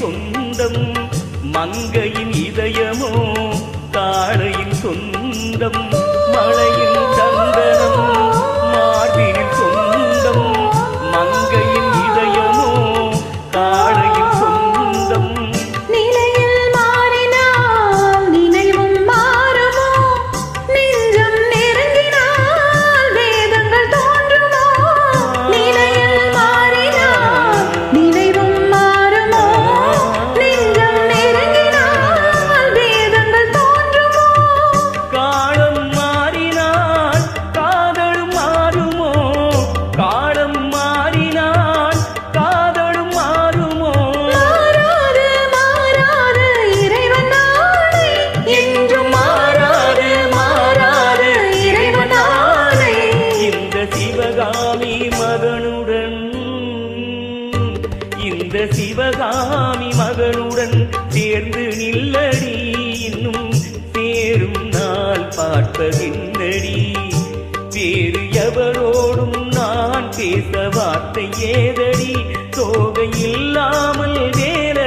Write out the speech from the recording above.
சொந்தம் மங்கையின் இதயமோ காளையின் சொந்தம் மழையின் சந்தனம் மார்பினில் சொந்தம் மங்கையின் இதயமோ காளையின் சொந்தம் நிலையில் மாறினால் நினைவும் மாறுமோ நெஞ்சம் நெருங்கினால் வேதங்கள் தோன்றுமோ நிலையில் மாறினால் நினைவும் மாறுமோ நெஞ்சம் நெருங்கினால் வேதங்கள் தோன்றுமோ காலம் மாறினால் காதலும் மாறுமோ காலம் மாறினால் காதலும் மாறுமோ மாறாது மாறாது இறைவன் ஆணை என்றும் மாறாது மாறாது இறைவன் ஆணை இந்த சிவகாமி மகனுடன் இந்த சிவகாமி மகனுடன் சேர்ந்து நில்லடி இன்னும் சேரும் நாள் பார்ப்பதின்னடி வேறு எவரோடும் நான் பேச வார்த்தை ஏதடி தோகை இல்லாமல் வேற